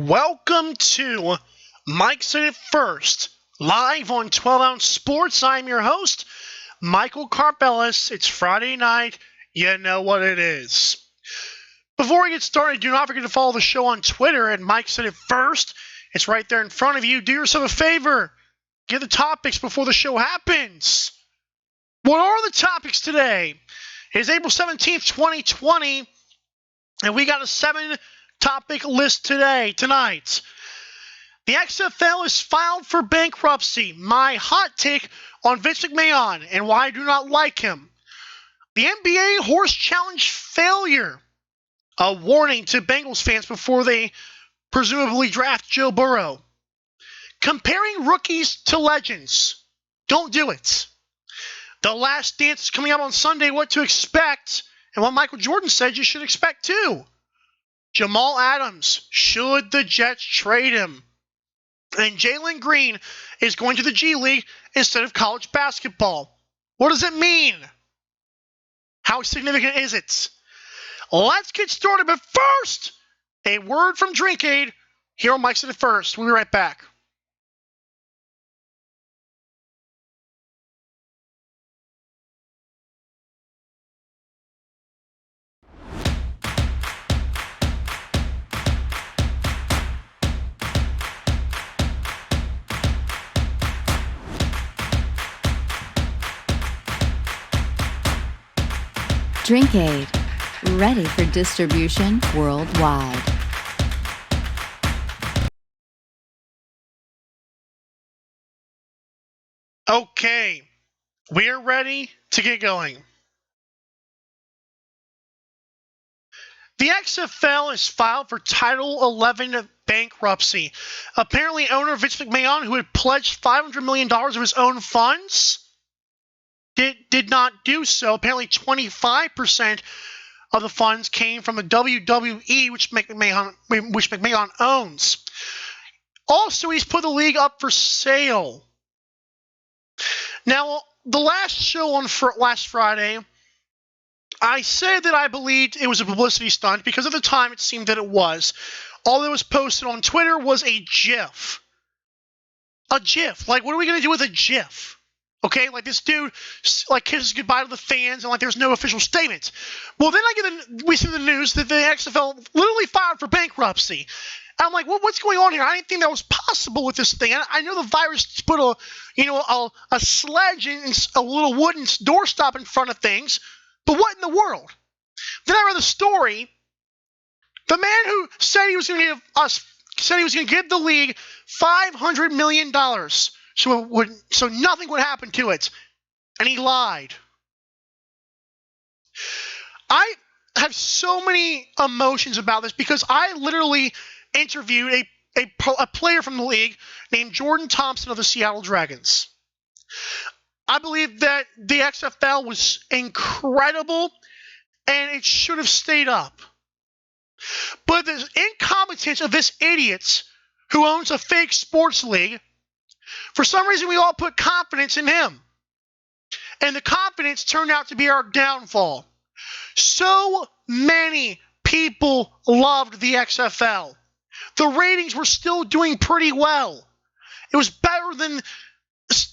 Welcome to Mike Said It First, live on 12 Ounce Sports. I'm your host, Michael Carpellis. It's Friday night. You know what it is. Before we get started, do not forget to follow the show on Twitter at Mike Said It First. It's right there in front of you. Do yourself a favor. Get the topics before the show happens. What are the topics today? It is April 17th, 2020, and we got a 7-topic list tonight. The XFL is filed for bankruptcy. My hot take on Vince McMahon and why I do not like him. The NBA horse challenge failure. A warning to Bengals fans before they presumably draft Joe Burrow. Comparing rookies to legends. Don't do it. The Last Dance is coming up on Sunday. What to expect, and what Michael Jordan said you should expect too. Jamal Adams, should the Jets trade him? And Jaylen Green is going to the G League instead of college basketball. What does it mean? How significant is it? Let's get started, but first, a word from Drink Aid here on Mike Said It First. We'll be right back. Drink Aid, ready for distribution worldwide. Okay, we're ready to get going. The XFL is filed for Title 11 bankruptcy. Apparently, owner Vince McMahon, who had pledged $500 million of his own funds, did not do so. Apparently, 25% of the funds came from the WWE, which McMahon owns. Also, he's put the league up for sale. Now, the last show on last Friday, I said that I believed it was a publicity stunt because at the time it seemed that it was. All that was posted on Twitter was a GIF. A GIF. Like, what are we going to do with a GIF? Okay, like this dude like kisses goodbye to the fans and like there's no official statement. Well, then we see the news that the XFL literally filed for bankruptcy. I'm like, well, what's going on here? I didn't think that was possible with this thing. I know the virus put a sledge and a little wooden doorstop in front of things, but what in the world? Then I read the story. The man who said he was going to give the league $500 million. So nothing would happen to it. And he lied. I have so many emotions about this because I literally interviewed a player from the league named Jordan Thompson of the Seattle Dragons. I believe that the XFL was incredible and it should have stayed up. But the incompetence of this idiot who owns a fake sports league, for some reason, we all put confidence in him. And the confidence turned out to be our downfall. So many people loved the XFL. The ratings were still doing pretty well. It was better than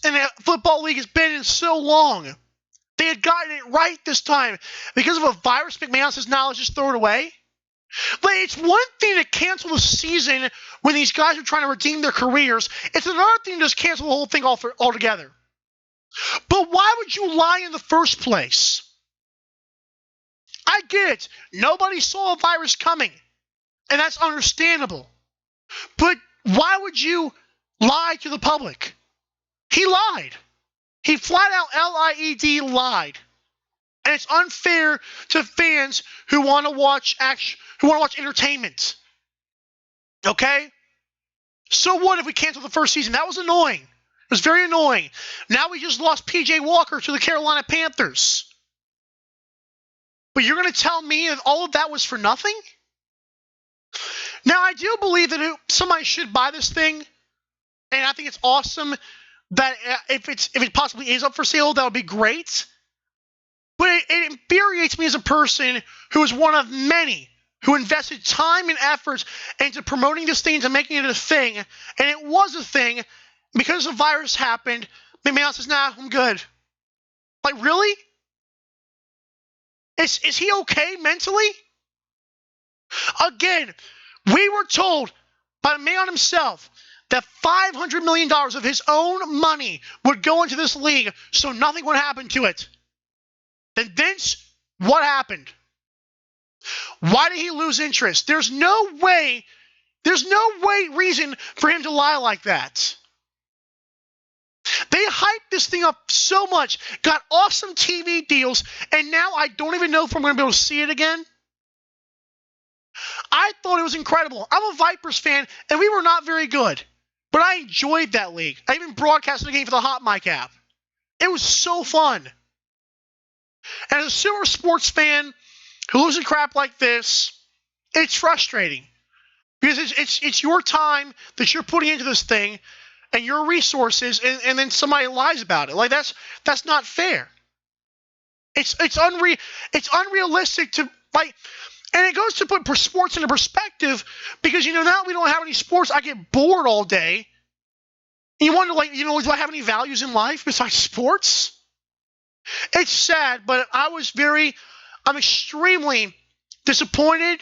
a football league has been in so long. They had gotten it right this time. Because of a virus, McMahon says, now let's just throw it away. Like, it's one thing to cancel the season when these guys are trying to redeem their careers. It's another thing to just cancel the whole thing altogether. But why would you lie in the first place? I get it. Nobody saw a virus coming, and that's understandable. But why would you lie to the public? He lied. He flat out L-I-E-D lied. And it's unfair to fans who want to watch entertainment. Okay? So what if we canceled the first season? That was annoying. It was very annoying. Now we just lost P.J. Walker to the Carolina Panthers. But you're going to tell me that all of that was for nothing? Now, I do believe that somebody should buy this thing. And I think it's awesome that if it possibly is up for sale, that would be great. But it infuriates me as a person who is one of many who invested time and effort into promoting this thing, to making it a thing, and it was a thing, because the virus happened, McMahon says, nah, I'm good. Like, really? Is he okay mentally? Again, we were told by the man himself that $500 million of his own money would go into this league so nothing would happen to it. Then Vince, what happened? Why did he lose interest? There's no reason for him to lie like that. They hyped this thing up so much, got awesome TV deals, and now I don't even know if I'm going to be able to see it again. I thought it was incredible. I'm a Vipers fan, and we were not very good. But I enjoyed that league. I even broadcasted the game for the Hot Mic app. It was so fun. And as a silver sports fan who loses crap like this, it's frustrating. Because it's your time that you're putting into this thing and your resources, and then somebody lies about it. Like, that's not fair. It's unrealistic to, like, and it goes to put sports into perspective, because, now we don't have any sports. I get bored all day. And you wonder, like, do I have any values in life besides sports? It's sad, but I'm extremely disappointed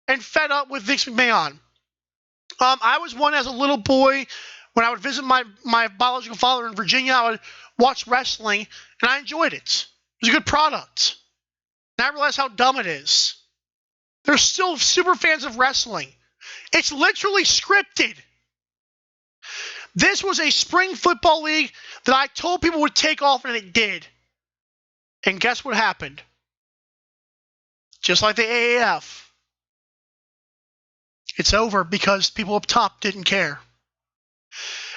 and fed up with Vince McMahon. I was one as a little boy, when I would visit my biological father in Virginia, I would watch wrestling, and I enjoyed it. It was a good product. And I realized how dumb it is. There's still super fans of wrestling. It's literally scripted. This was a spring football league that I told people would take off, and it did. And guess what happened? Just like the AAF. It's over because people up top didn't care.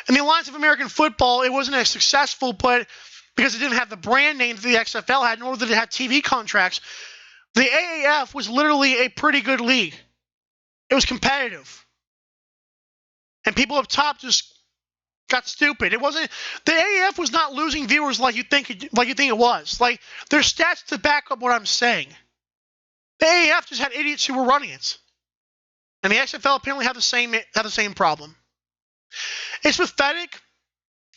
In the Alliance of American Football, it wasn't as successful, but because it didn't have the brand name that the XFL had, nor that it had TV contracts, the AAF was literally a pretty good league. It was competitive. And people up top just got stupid. The AAF was not losing viewers like you think it was. Like, there's stats to back up what I'm saying. The AAF just had idiots who were running it. And the XFL apparently had the same problem. It's pathetic.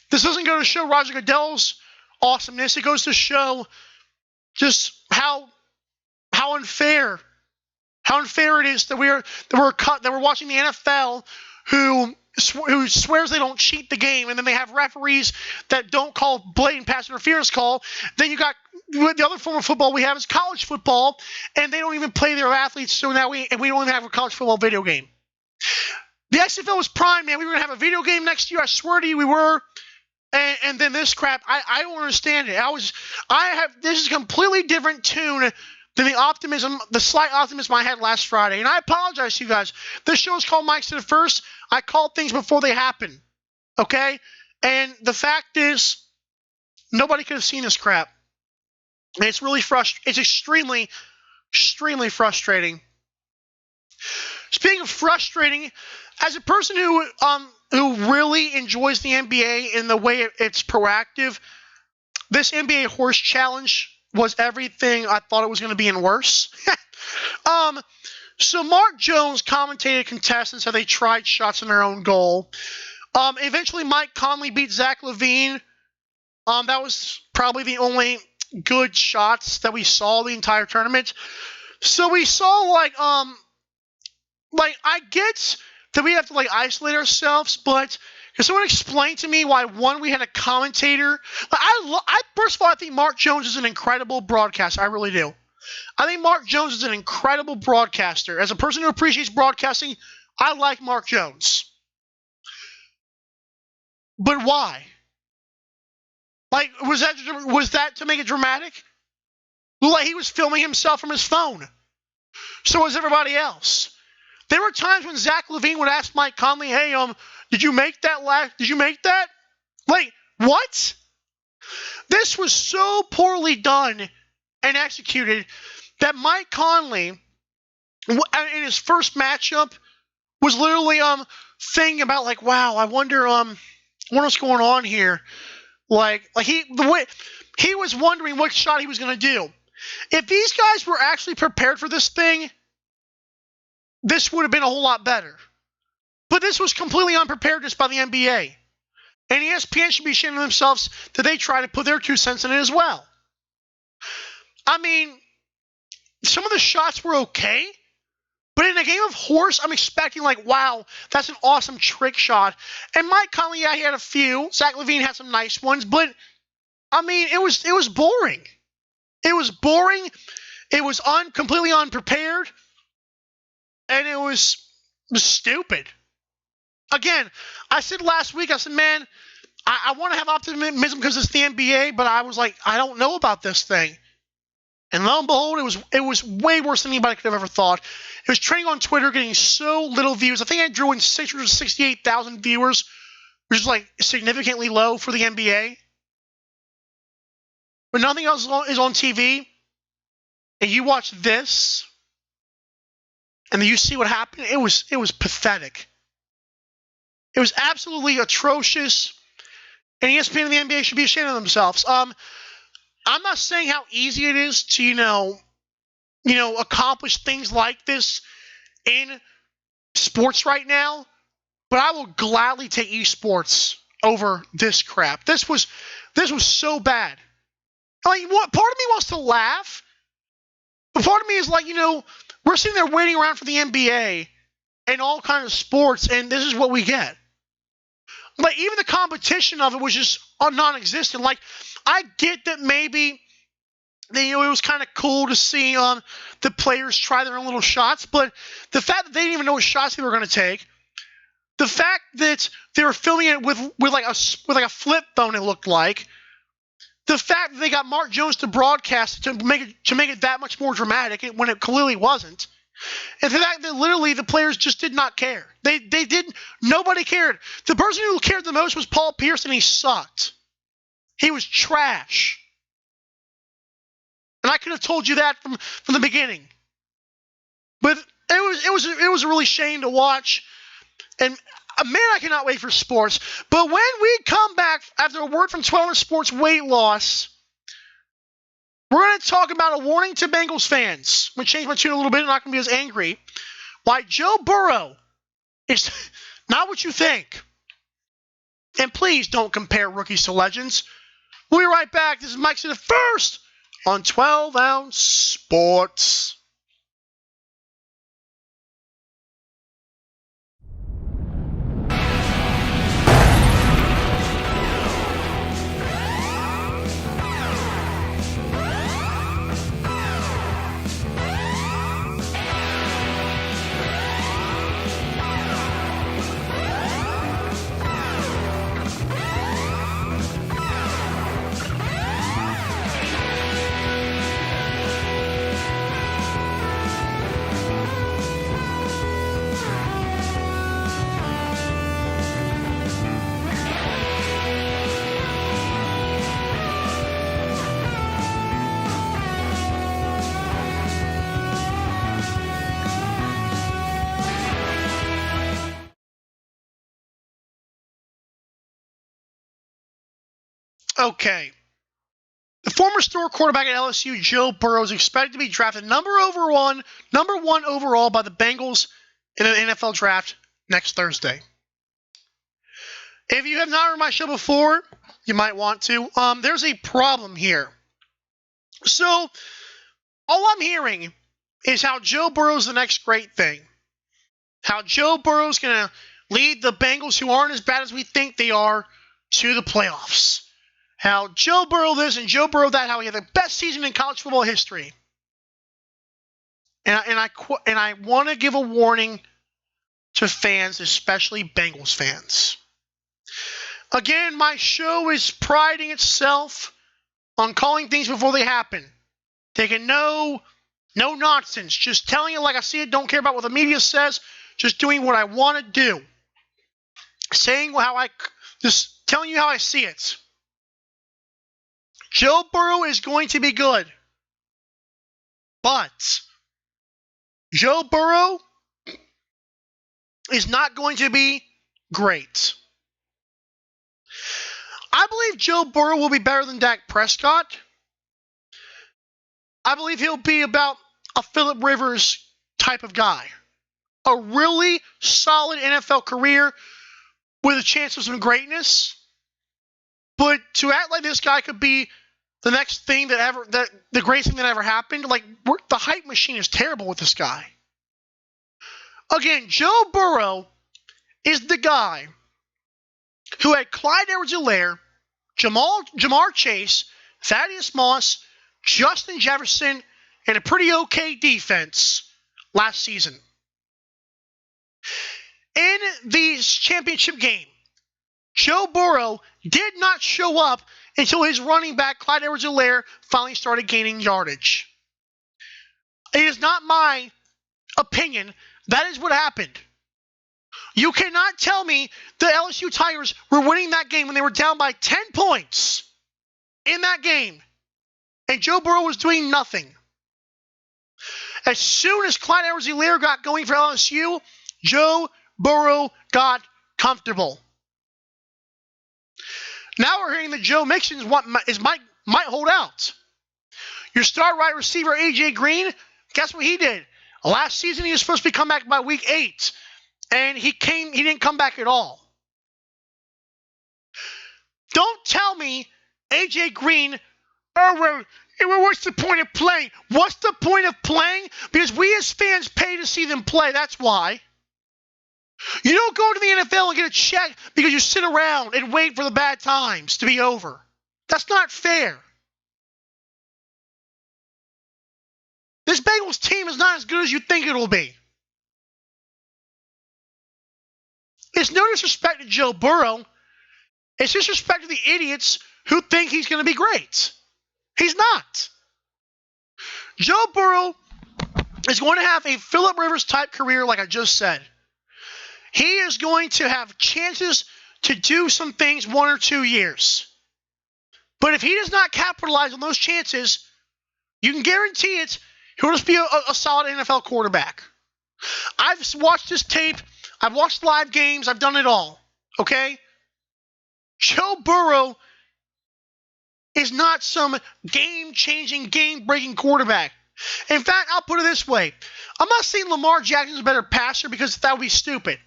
This doesn't go to show Roger Goodell's awesomeness. It goes to show just how unfair it is that we're watching the NFL who swears they don't cheat the game, and then they have referees that don't call blatant pass interference call. Then you got the other form of football we have is college football, and they don't even play their athletes. So now we don't even have a college football video game. The XFL was prime, man. We were going to have a video game next year. I swear to you we were. And then this crap, I don't understand it. This is a completely different tune than the slight optimism I had last Friday. And I apologize to you guys. This show is called Mike Said It First. I call things before they happen. Okay? And the fact is, nobody could have seen this crap. And it's really frustrating. It's extremely, extremely frustrating. Speaking of frustrating, as a person who really enjoys the NBA in the way it's proactive, this NBA Horse Challenge was everything I thought it was going to be and worse. So Mark Jones commentated contestants how they tried shots in their own goal. Eventually, Mike Conley beat Zach LaVine. That was probably the only good shots that we saw the entire tournament. So we saw I get that we have to isolate ourselves, but can someone explain to me why we had a commentator? First of all, I think Mark Jones is an incredible broadcaster. I really do. I think Mark Jones is an incredible broadcaster. As a person who appreciates broadcasting, I like Mark Jones. But why? Was that to make it dramatic? Like he was filming himself from his phone. So was everybody else. There were times when Zach LaVine would ask Mike Conley, "Hey, did you make that? Did you make that?" Like, what? This was so poorly done and executed that Mike Conley, in his first matchup, was literally thinking about wow, I wonder what's going on here. He was wondering what shot he was going to do. If these guys were actually prepared for this thing, this would have been a whole lot better. But this was completely unprepared just by the NBA. And ESPN should be ashamed of themselves that they try to put their 2 cents in it as well. I mean, some of the shots were okay, but in a game of horse, I'm expecting like, wow, that's an awesome trick shot. And Mike Conley, yeah, he had a few. Zach LaVine had some nice ones, but I mean, it was boring. It was boring. It was completely unprepared, and it was stupid. Again, I said last week, I said, man, I want to have optimism because it's the NBA, but I was like, I don't know about this thing. And lo and behold, it was way worse than anybody could have ever thought. It was trending on Twitter, getting so little views. I think I drew in 668,000 viewers, which is like significantly low for the NBA. But nothing else is on TV. And you watch this, and then you see what happened. It was pathetic. It was absolutely atrocious. And ESPN and the NBA should be ashamed of themselves. I'm not saying how easy it is to, accomplish things like this in sports right now, but I will gladly take esports over this crap. This was so bad. Like, what part of me wants to laugh, but part of me is like, we're sitting there waiting around for the NBA and all kinds of sports, and this is what we get. Like, even the competition of it was just non-existent. Like, I get that maybe it was kind of cool to see the players try their own little shots, but the fact that they didn't even know what shots they were going to take, the fact that they were filming it with like a flip phone, it looked like, the fact that they got Mark Jones to broadcast to make it that much more dramatic when it clearly wasn't. And the fact that literally the players just did not care. They didn't. Nobody cared. The person who cared the most was Paul Pierce, and he sucked. He was trash. And I could have told you that from the beginning. But it was a really shame to watch. And man, I cannot wait for sports. But when we come back after a word from 1200 Sports Weight Loss, we're going to talk about a warning to Bengals fans. I'm going to change my tune a little bit. I'm not going to be as angry. Why Joe Burrow is not what you think. And please don't compare rookies to legends. We'll be right back. This is Mike the First on 12-ounce Sports. Okay. The former star quarterback at LSU, Joe Burrow, is expected to be drafted number one overall by the Bengals in an NFL draft next Thursday. If you have not heard my show before, you might want to. There's a problem here. So, all I'm hearing is how Joe Burrow's the next great thing. How Joe Burrow's going to lead the Bengals, who aren't as bad as we think they are, to the playoffs. How Joe Burrow this and Joe Burrow that, how he had the best season in college football history. And I want to give a warning to fans, especially Bengals fans. Again, my show is priding itself on calling things before they happen. Taking no nonsense. Just telling it like I see it. Don't care about what the media says. Just doing what I want to do. Just telling you how I see it. Joe Burrow is going to be good. But Joe Burrow is not going to be great. I believe Joe Burrow will be better than Dak Prescott. I believe he'll be about a Phillip Rivers type of guy. a really solid NFL career with a chance of some greatness. But to act like this guy could be the next thing the greatest thing that ever happened, like, the hype machine is terrible with this guy. Again, Joe Burrow is the guy who had Clyde Edwards-Helaire, Jamar Chase, Thaddeus Moss, Justin Jefferson, and a pretty okay defense last season. In the championship game, Joe Burrow did not show up until his running back, Clyde Edwards-Helaire, finally started gaining yardage. It is not my opinion. That is what happened. You cannot tell me the LSU Tigers were winning that game when they were down by 10 points in that game, and Joe Burrow was doing nothing. As soon as Clyde Edwards-Helaire got going for LSU, Joe Burrow got comfortable. Now we're hearing that Joe Mixon might hold out. Your star wide receiver, A.J. Green, guess what he did? Last season, he was supposed to come back by week 8, and he didn't come back at all. Don't tell me A.J. Green, what's the point of playing? What's the point of playing? Because we as fans pay to see them play. That's why. You don't go to the NFL and get a check because you sit around and wait for the bad times to be over. That's not fair. This Bengals team is not as good as you think it will be. It's no disrespect to Joe Burrow. It's disrespect to the idiots who think he's going to be great. He's not. Joe Burrow is going to have a Phillip Rivers type career, like I just said. He is going to have chances to do some things 1 or 2 years. But if he does not capitalize on those chances, you can guarantee it, he'll just be a solid NFL quarterback. I've watched this tape. I've watched live games. I've done it all. Okay? Joe Burrow is not some game-changing, game-breaking quarterback. In fact, I'll put it this way. I'm not saying Lamar Jackson's a better passer because that would be stupid.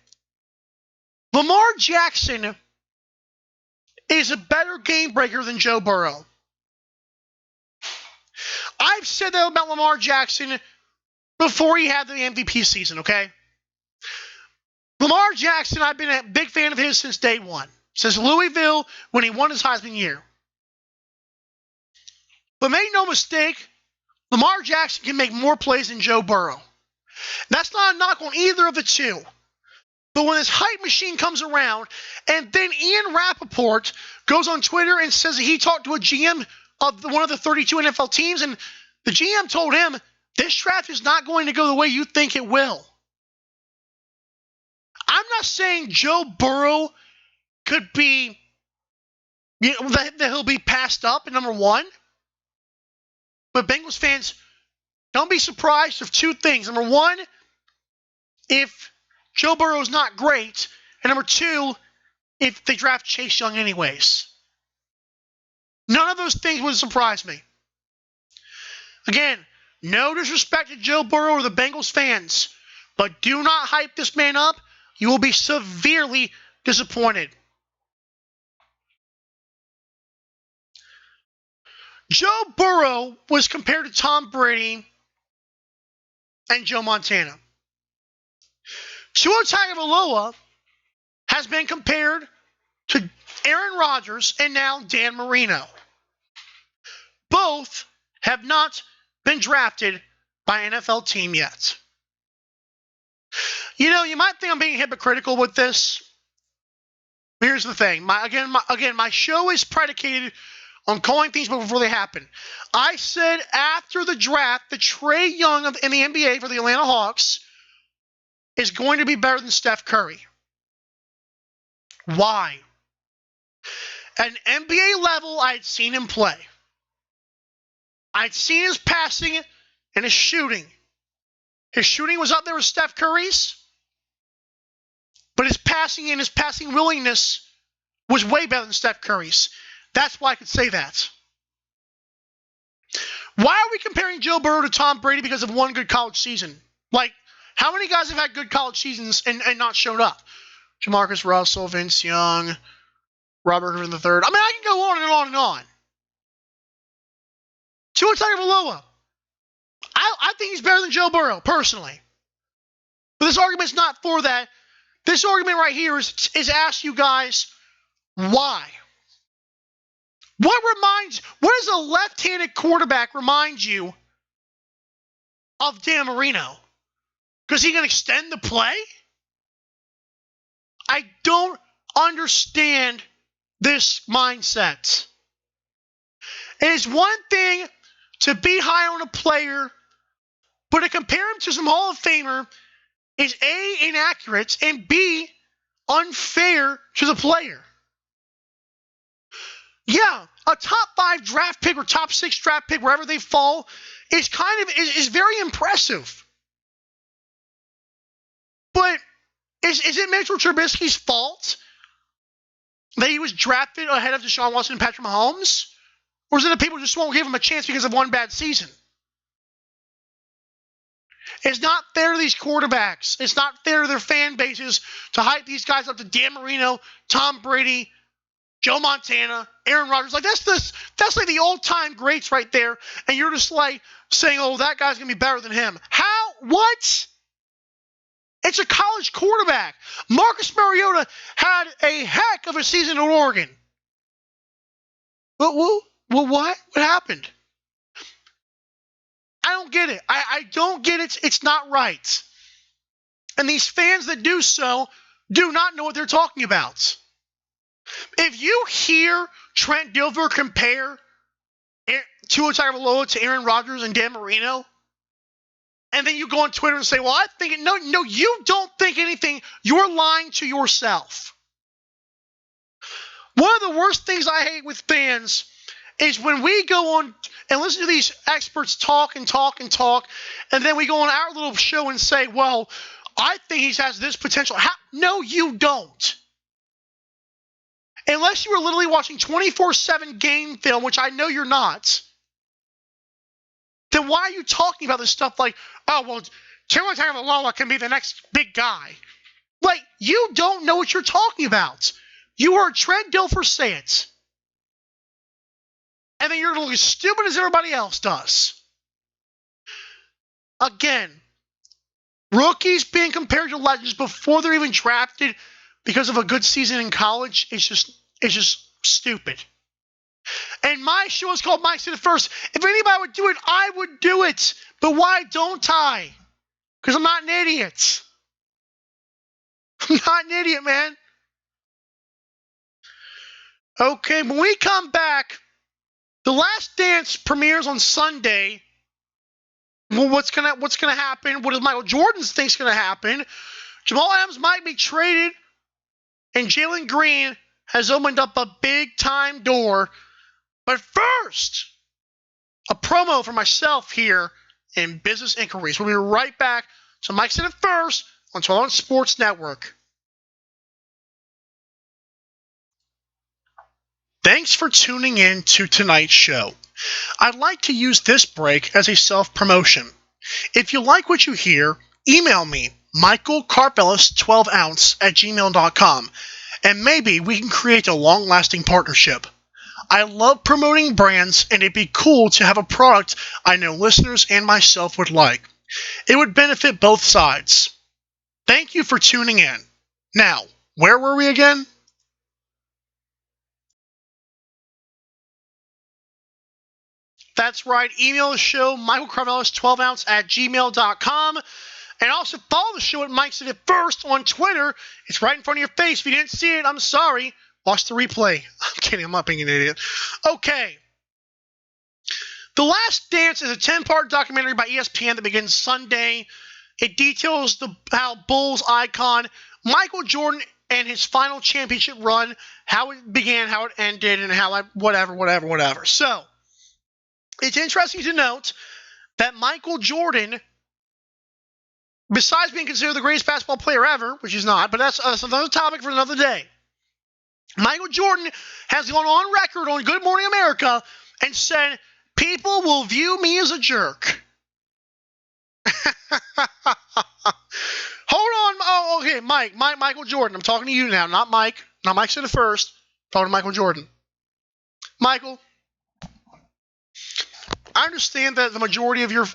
Lamar Jackson is a better game-breaker than Joe Burrow. I've said that about Lamar Jackson before he had the MVP season, okay? Lamar Jackson, I've been a big fan of his since day one. Since Louisville, when he won his Heisman year. But make no mistake, Lamar Jackson can make more plays than Joe Burrow. That's not a knock on either of the two. But when this hype machine comes around, and then Ian Rappaport goes on Twitter and says that he talked to a GM of one of the 32 NFL teams, and the GM told him, this draft is not going to go the way you think it will. I'm not saying Joe Burrow could be, that he'll be passed up at number 1. But Bengals fans, don't be surprised of 2 things. Number 1, if Joe Burrow's not great. And number 2, if they draft Chase Young anyways. None of those things would surprise me. Again, no disrespect to Joe Burrow or the Bengals fans, but do not hype this man up. You will be severely disappointed. Joe Burrow was compared to Tom Brady and Joe Montana. Tua Tagovailoa has been compared to Aaron Rodgers and now Dan Marino. Both have not been drafted by an NFL team yet. You know, you might think I'm being hypocritical with this. Here's the thing. My show is predicated on calling things before they happen. I said after the draft that Trae Young in the NBA for the Atlanta Hawks is going to be better than Steph Curry. Why? At an NBA level, I had seen him play. I'd seen his passing and his shooting. His shooting was up there with Steph Curry's, but his passing and his passing willingness was way better than Steph Curry's. That's why I could say that. Why are we comparing Joe Burrow to Tom Brady because of one good college season? Like, How many guys have had good college seasons and not shown up? Jamarcus Russell, Vince Young, Robert Griffin III. I mean, I can go on and on and on. Tua Tagovailoa. I think he's better than Joe Burrow, personally. But this argument's not for that. This argument right here is ask you guys why. What does a left-handed quarterback remind you of Dan Marino? Because he can extend the play? I don't understand this mindset. It is one thing to be high on a player, but to compare him to some Hall of Famer is A, inaccurate, and B, unfair to the player. Yeah, a top 5 draft pick or top 6 draft pick, wherever they fall, is very impressive. But is it Mitchell Trubisky's fault that he was drafted ahead of Deshaun Watson and Patrick Mahomes? Or is it that people just won't give him a chance because of one bad season? It's not fair to these quarterbacks. It's not fair to their fan bases to hype these guys up to Dan Marino, Tom Brady, Joe Montana, Aaron Rodgers. Like that's like the all-time greats right there. And you're just like saying, oh, that guy's going to be better than him. How? What? It's a college quarterback. Marcus Mariota had a heck of a season at Oregon. But what? What happened? I don't get it. I don't get it. It's not right. And these fans that do so do not know what they're talking about. If you hear Trent Dilfer compare Tua Tagovailoa to Aaron Rodgers and Dan Marino, and then you go on Twitter and say, well, I think no, you don't think anything. You're lying to yourself. One of the worst things I hate with fans is when we go on and listen to these experts talk, and then we go on our little show and say, well, I think he has this potential. No, you don't. Unless you are literally watching 24/7 game film, which I know you're not, then why are you talking about this stuff like, oh, well, Tua Tagovailoa can be the next big guy? Like, you don't know what you're talking about. You heard Trent Dilfer say it. And then you're going to look as stupid as everybody else does. Again, rookies being compared to legends before they're even drafted because of a good season in college is just stupid. And my show is called Mike Said It First. If anybody would do it, I would do it. But why don't I? Because I'm not an idiot. I'm not an idiot, man. Okay, when we come back, The Last Dance premieres on Sunday. Well, what's gonna happen? What does Michael Jordan think's gonna happen? Jamal Adams might be traded, and Jaylen Green has opened up a big-time door. But first, a promo for myself here in Business Inquiries. We'll be right back to Mike Said It First on 12 Sports Network. Thanks for tuning in to tonight's show. I'd like to use this break as a self-promotion. If you like what you hear, email me, michaelcarvelis12ounce@gmail.com, and maybe we can create a long-lasting partnership. I love promoting brands, and it'd be cool to have a product I know listeners and myself would like. It would benefit both sides. Thank you for tuning in. Now, where were we again? That's right. Email the show, michaelcarvelis12ounce@gmail.com. And also follow the show at Mike Said It First on Twitter. It's right in front of your face. If you didn't see it, I'm sorry. Watch the replay. I'm kidding. I'm not being an idiot. Okay. The Last Dance is a 10-part documentary by ESPN that begins Sunday. It details how Bulls icon Michael Jordan and his final championship run, how it began, how it ended, and how whatever. So, it's interesting to note that Michael Jordan, besides being considered the greatest basketball player ever, which he's not, but that's another topic for another day, Michael Jordan has gone on record on Good Morning America and said, people will view me as a jerk. okay, Michael Jordan. I'm talking to you now, not Mike. Not Mike said it first. I'm talking to Michael Jordan. Michael, I understand that the majority of your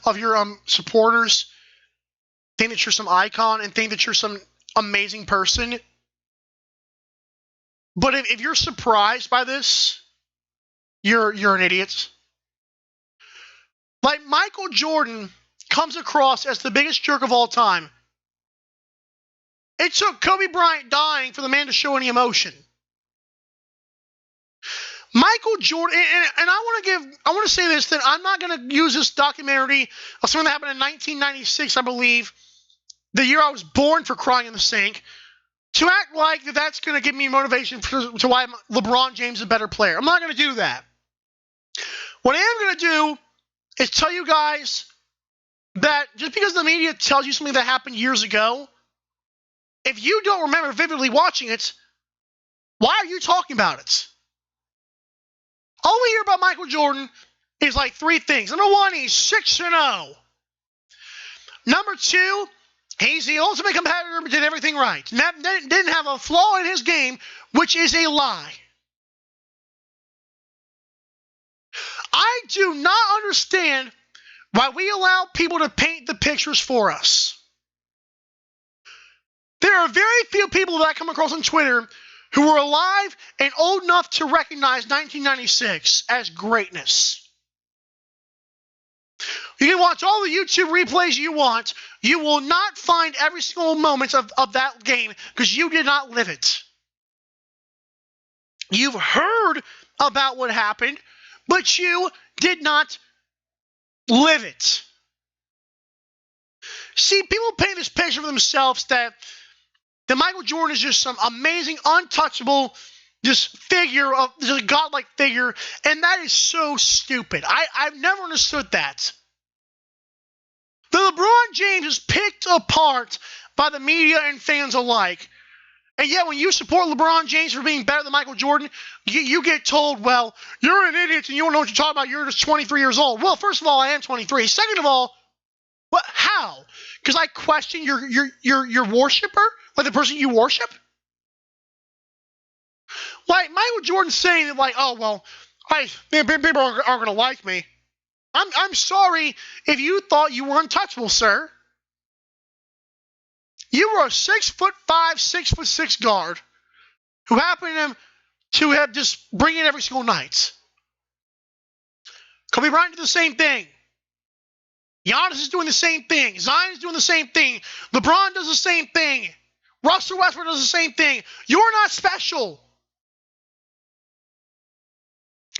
supporters think that you're some icon and think that you're some amazing person. But if you're surprised by this, you're an idiot. Like, Michael Jordan comes across as the biggest jerk of all time. It took Kobe Bryant dying for the man to show any emotion. Michael Jordan, and I want to say this, that I'm not going to use this documentary of something that happened in 1996, I believe, the year I was born, for crying in the sink, to act like that's going to give me motivation to why LeBron James is a better player. I'm not going to do that. What I am going to do is tell you guys that just because the media tells you something that happened years ago, if you don't remember vividly watching it, why are you talking about it? All we hear about Michael Jordan is like three things. Number one, he's 6-0. Number two, he's the ultimate competitor but did everything right. Didn't have a flaw in his game, which is a lie. I do not understand why we allow people to paint the pictures for us. There are very few people that I come across on Twitter who were alive and old enough to recognize 1996 as greatness. You can watch all the YouTube replays you want. You will not find every single moment of that game because you did not live it. You've heard about what happened, but you did not live it. See, people paint this picture for themselves that Michael Jordan is just some amazing, untouchable, just a godlike figure, and that is so stupid. I've never understood that. The LeBron James is picked apart by the media and fans alike, and yet when you support LeBron James for being better than Michael Jordan, you get told, well, you're an idiot and you don't know what you're talking about, you're just 23 years old. Well, first of all, I am 23. Second of all, what? How? Because I question your worshiper? Like the person you worship? Like Michael Jordan saying that, like, oh, well, people aren't going to like me. I'm sorry if you thought you were untouchable, sir. You were a 6'5", 6'6" guard who happened to have just bring it every single night. Kobe Bryant did the same thing. Giannis is doing the same thing. Zion is doing the same thing. LeBron does the same thing. Russell Westbrook does the same thing. You're not special.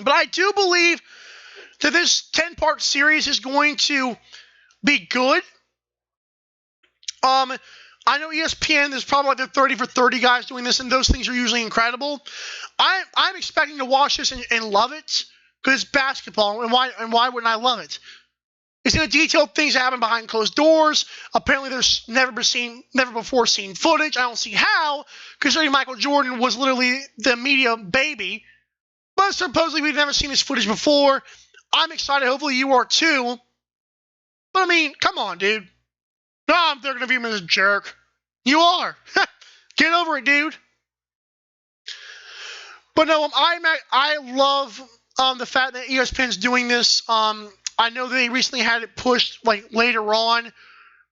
But I do believe that this 10-part series is going to be good. I know ESPN, there's probably like the 30 for 30 guys doing this, and those things are usually incredible. I'm expecting to watch this and love it because it's basketball, and why wouldn't I love it? It's going to detail things that happen behind closed doors. Apparently, there's never before seen footage. I don't see how, considering Michael Jordan was literally the media baby. But supposedly, we've never seen this footage before. I'm excited. Hopefully, you are too. But, I mean, come on, dude. No, they're going to view me as a jerk. You are. Get over it, dude. But, no, I love the fact that ESPN's doing this. I know they recently had it pushed like later on,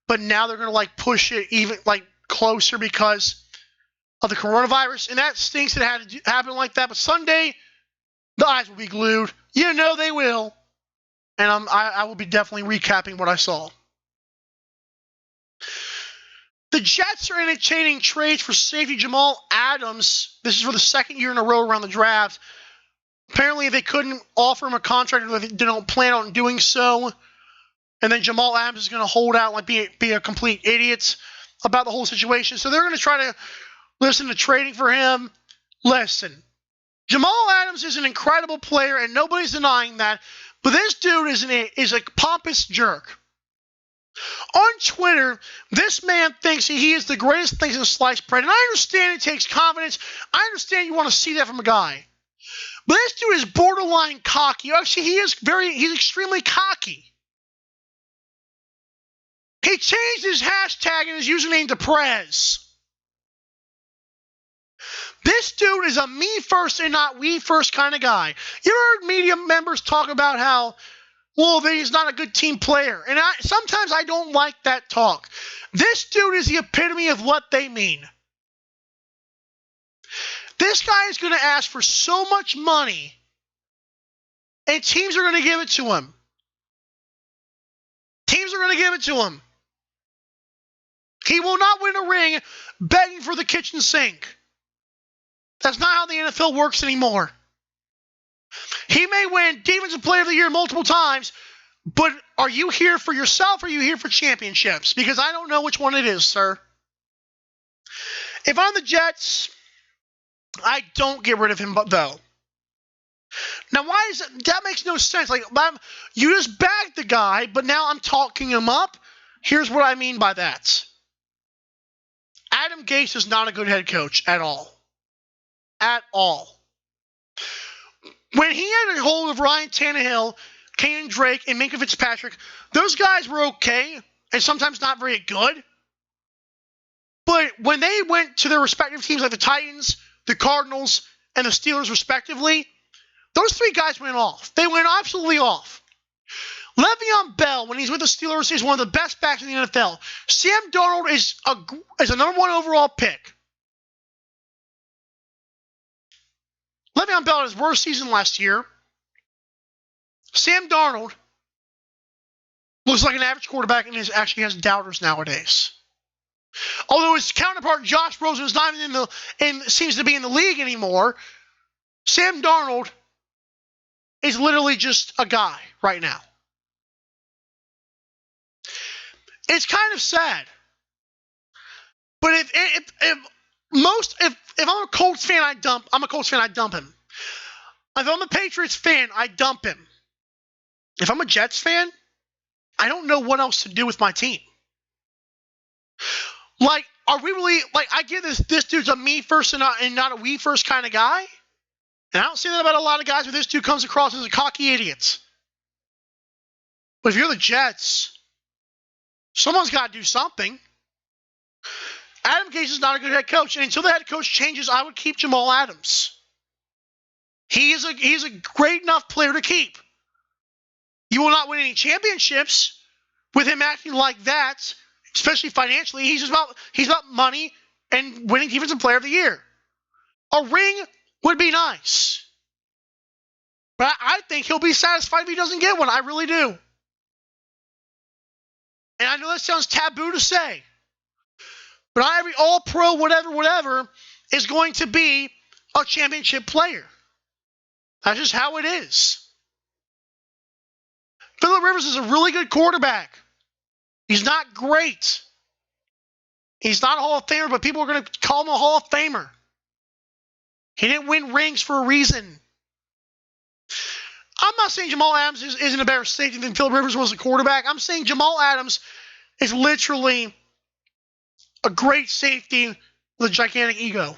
but now they're going to like push it even like closer because of the coronavirus. And that stinks that it had to happen like that. But Sunday, the eyes will be glued. You know they will. And I will be definitely recapping what I saw. The Jets are entertaining trades for safety Jamal Adams. This is for the second year in a row around the draft. Apparently, they couldn't offer him a contract if they don't plan on doing so. And then Jamal Adams is going to hold out like be a complete idiot about the whole situation. So they're going to try to listen to trading for him. Listen, Jamal Adams is an incredible player, and nobody's denying that. But this dude is a pompous jerk. On Twitter, this man thinks he is the greatest thing since sliced bread. And I understand it takes confidence. I understand you want to see that from a guy. But this dude is borderline cocky. Actually, he's extremely cocky. He changed his hashtag and his username to Prez. This dude is a me first and not we first kind of guy. You ever heard media members talk about how, well, he's not a good team player? And sometimes I don't like that talk. This dude is the epitome of what they mean. This guy is going to ask for so much money, and teams are going to give it to him. Teams are going to give it to him. He will not win a ring begging for the kitchen sink. That's not how the NFL works anymore. He may win Defensive Player of the Year multiple times, but are you here for yourself or are you here for championships? Because I don't know which one it is, sir. If I'm the Jets, I don't get rid of him, though. Now, why is it? That makes no sense. Like, you just bagged the guy, but now I'm talking him up. Here's what I mean by that. Adam Gase is not a good head coach at all. At all. When he had a hold of Ryan Tannehill, Kenyon Drake, and Minkah Fitzpatrick, those guys were okay and sometimes not very good. But when they went to their respective teams like the Titans, the Cardinals, and the Steelers respectively, those three guys went off. They went absolutely off. Le'Veon Bell, when he's with the Steelers, is one of the best backs in the NFL. Sam Darnold is a number one overall pick. Le'Veon Bell had his worst season last year. Sam Darnold looks like an average quarterback and actually has doubters nowadays. Although his counterpart Josh Rosen is not even seems to be in the league anymore, Sam Darnold is literally just a guy right now. It's kind of sad. But if I'm a Colts fan, I'm a Colts fan, I dump him. If I'm a Patriots fan, I dump him. If I'm a Jets fan, I don't know what else to do with my team. Like, are we really, like, I get this dude's a me first and not a we first kind of guy. And I don't say that about a lot of guys, but this dude comes across as a cocky idiot. But if you're the Jets, someone's got to do something. Adam Gase is not a good head coach, and until the head coach changes, I would keep Jamal Adams. He's a great enough player to keep. You will not win any championships with him acting like that, especially financially. He's about money and winning Defensive Player of the Year. A ring would be nice, but I think he'll be satisfied if he doesn't get one. I really do. And I know that sounds taboo to say, but not every all-pro whatever is going to be a championship player. That's just how it is. Phillip Rivers is a really good quarterback. He's not great. He's not a Hall of Famer, but people are going to call him a Hall of Famer. He didn't win rings for a reason. I'm not saying Jamal Adams isn't a better safety than Phillip Rivers was a quarterback. I'm saying Jamal Adams is literally a great safety with a gigantic ego.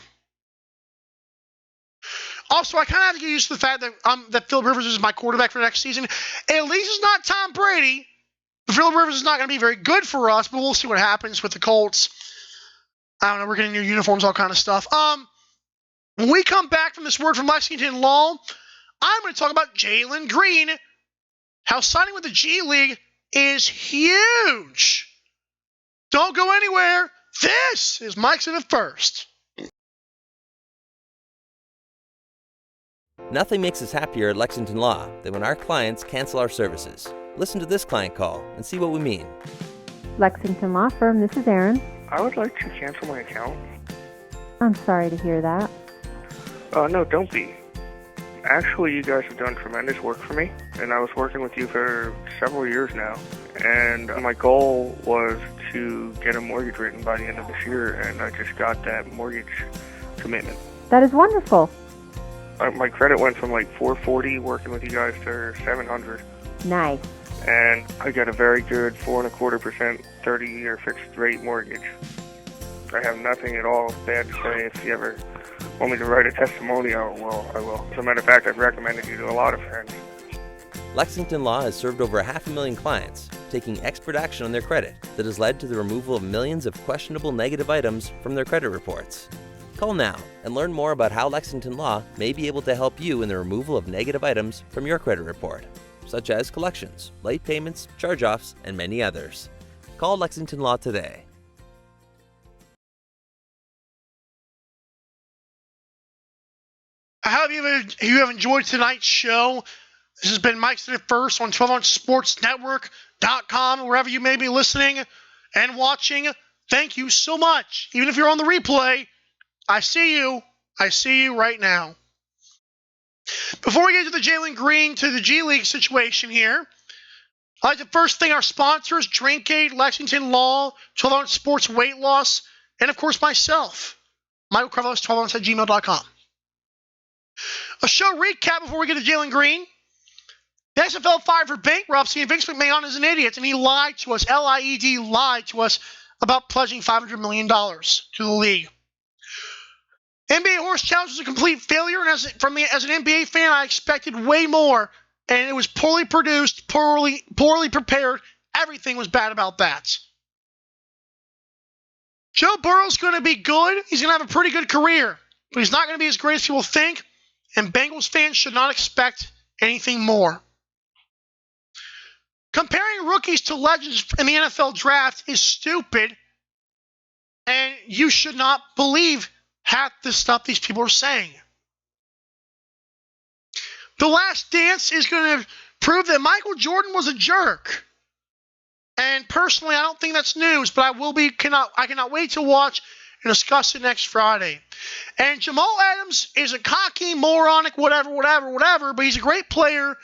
Also, I kind of have to get used to the fact that Phillip Rivers is my quarterback for next season. At least it's not Tom Brady. Phillip Rivers is not going to be very good for us, but we'll see what happens with the Colts. I don't know. We're getting new uniforms, all kind of stuff. When we come back from this word from Lexington Law, I'm going to talk about Jaylen Green, how signing with the G League is huge. Don't go anywhere. This is Mike's in the First. Nothing makes us happier at Lexington Law than when our clients cancel our services. Listen to this client call and see what we mean. Lexington Law Firm, this is Erin. I would like to cancel my account. I'm sorry to hear that. No, don't be. Actually, you guys have done tremendous work for me, and I was working with you for several years now, and my goal was to get a mortgage written by the end of this year, and I just got that mortgage commitment. That is wonderful. My credit went from like 440 working with you guys to 700. Nice. And I got a very good 4.25% 30-year fixed rate mortgage. I have nothing at all bad to say. If you ever want me to write a testimonial, well, I will. As a matter of fact, I've recommended you to a lot of friends. Lexington Law has served over 500,000 clients, taking expert action on their credit that has led to the removal of millions of questionable negative items from their credit reports. Call now and learn more about how Lexington Law may be able to help you in the removal of negative items from your credit report, such as collections, late payments, charge-offs, and many others. Call Lexington Law today. I hope you have enjoyed tonight's show. This has been Mike Said It First on 1200sportsnetwork.com, wherever you may be listening and watching. Thank you so much. Even if you're on the replay, I see you. I see you right now. Before we get to the Jaylen Green to the G League situation here, I'd like to first thank our sponsors, Drinkade, Lexington Law, 1200 Sports Weight Loss, and of course myself, Michael Carvelos, 1200@gmail.com. A show recap before we get to Jaylen Green. The XFL filed for bankruptcy, and Vince McMahon is an idiot, and he lied to us, L-I-E-D, lied to us about pledging $500 million to the league. NBA Horse Challenge was a complete failure, and as an NBA fan, I expected way more, and it was poorly produced, poorly prepared. Everything was bad about that. Joe Burrow's going to be good. He's going to have a pretty good career, but he's not going to be as great as people think, and Bengals fans should not expect anything more. Comparing rookies to legends in the NFL draft is stupid, and you should not believe half the stuff these people are saying. The Last Dance is going to prove that Michael Jordan was a jerk. And personally, I don't think that's news, but I cannot wait to watch and discuss it next Friday. And Jamal Adams is a cocky, moronic, whatever, but he's a great player.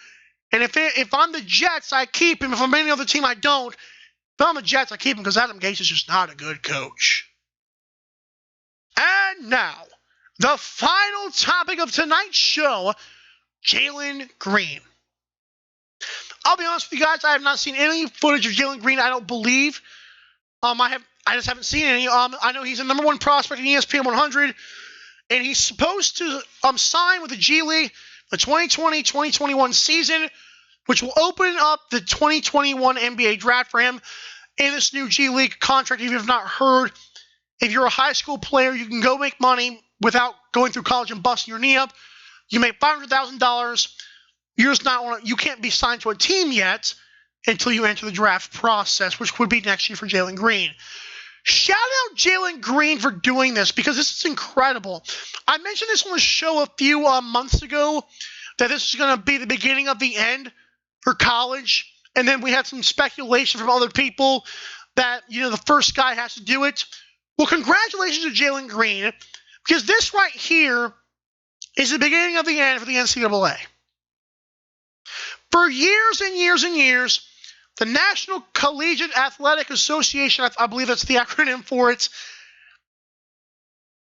And if I'm the Jets, I keep him. If I'm any other team, I don't. If I'm the Jets, I keep him because Adam Gase is just not a good coach. And now, the final topic of tonight's show, Jaylen Green. I'll be honest with you guys, I have not seen any footage of Jaylen Green, I don't believe. I just haven't seen any. I know he's the number one prospect in ESPN 100, and he's supposed to sign with the G League the 2020-2021 season, which will open up the 2021 NBA draft for him in this new G League contract. If you have not heard, if you're a high school player, you can go make money without going through college and busting your knee up. You make $500,000. You can't be signed to a team yet until you enter the draft process, which would be next year for Jaylen Green. Shout out Jaylen Green for doing this because this is incredible. I mentioned this on the show a few months ago that this is going to be the beginning of the end for college. And then we had some speculation from other people that, the first guy has to do it. Well, congratulations to Jaylen Green because this right here is the beginning of the end for the NCAA. For years and years and years, the National Collegiate Athletic Association, I believe that's the acronym for it,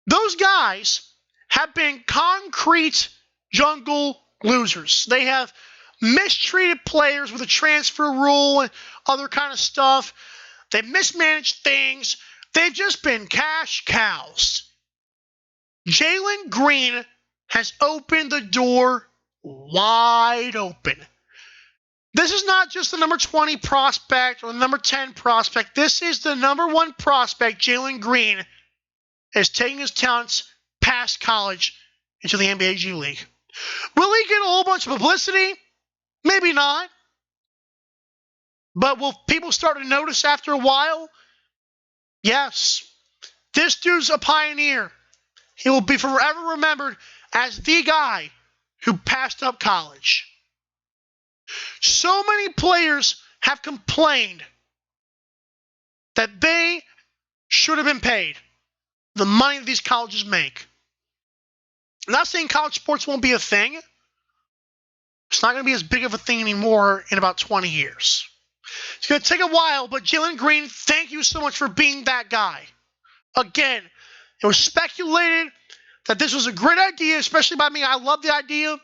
those guys have been concrete jungle losers. They have mistreated players with a transfer rule and other kind of stuff. They've mismanaged things. They've just been cash cows. Jaylen Green has opened the door wide open. This is not just the number 20 prospect or the number 10 prospect. This is the number one prospect, Jaylen Green, is taking his talents past college into the NBA G League. Will he get a whole bunch of publicity? Maybe not. But will people start to notice after a while? Yes. This dude's a pioneer. He will be forever remembered as the guy who passed up college. So many players have complained that they should have been paid the money that these colleges make. I'm not saying college sports won't be a thing. It's not going to be as big of a thing anymore in about 20 years. It's going to take a while, but Jaylen Green, thank you so much for being that guy. Again, it was speculated that this was a great idea, especially by me. I love the idea.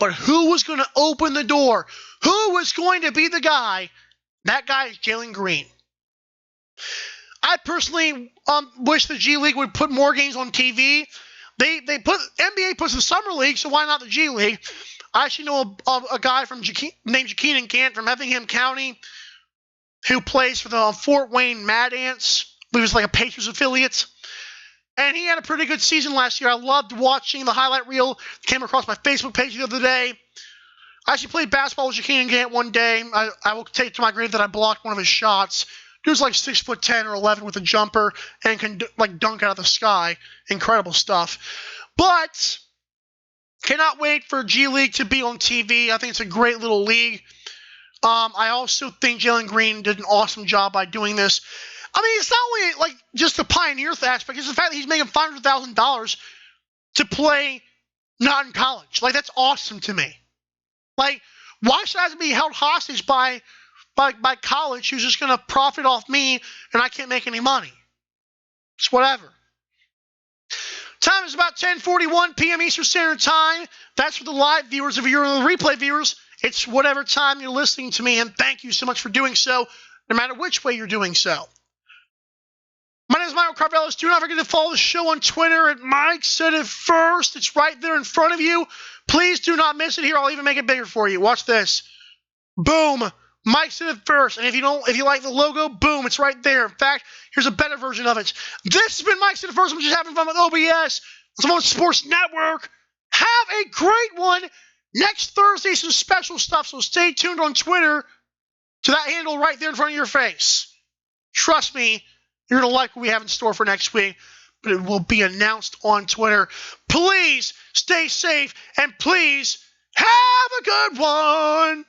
But who was going to open the door? Who was going to be the guy? That guy is Jaylen Green. I personally wish the G League would put more games on TV. NBA puts the Summer League, so why not the G League? I actually know a guy named Jaqueline Cant from Effingham County who plays for the Fort Wayne Mad Ants. He was like a Patriots affiliate. And he had a pretty good season last year. I loved watching the highlight reel that came across my Facebook page the other day. I actually played basketball with Shaquille Gant one day. I will take to my grave that I blocked one of his shots. Dude's like 6'10" or 11 with a jumper and can like dunk out of the sky. Incredible stuff. But cannot wait for G League to be on TV. I think it's a great little league. I also think Jaylen Green did an awesome job by doing this. I mean, it's not only like just the pioneer aspect. It's the fact that he's making $500,000 to play not in college. Like, that's awesome to me. Like, why should I have to be held hostage by college who's just going to profit off me and I can't make any money? It's whatever. Time is about 10:41 p.m. Eastern Standard Time. That's for the live viewers. If you're the replay viewers, it's whatever time you're listening to me, and thank you so much for doing so, no matter which way you're doing so. My name is Michael Carvelis. Do not forget to follow the show on Twitter at Mike Said It First. It's right there in front of you. Please do not miss it here. I'll even make it bigger for you. Watch this. Boom. Mike Said It First. And if you like the logo, boom, it's right there. In fact, here's a better version of it. This has been Mike Said It First. I'm just having fun with OBS. It's on Sports Network. Have a great one. Next Thursday, some special stuff, so stay tuned on Twitter to that handle right there in front of your face. Trust me, you're going to like what we have in store for next week, but it will be announced on Twitter. Please stay safe, and please have a good one.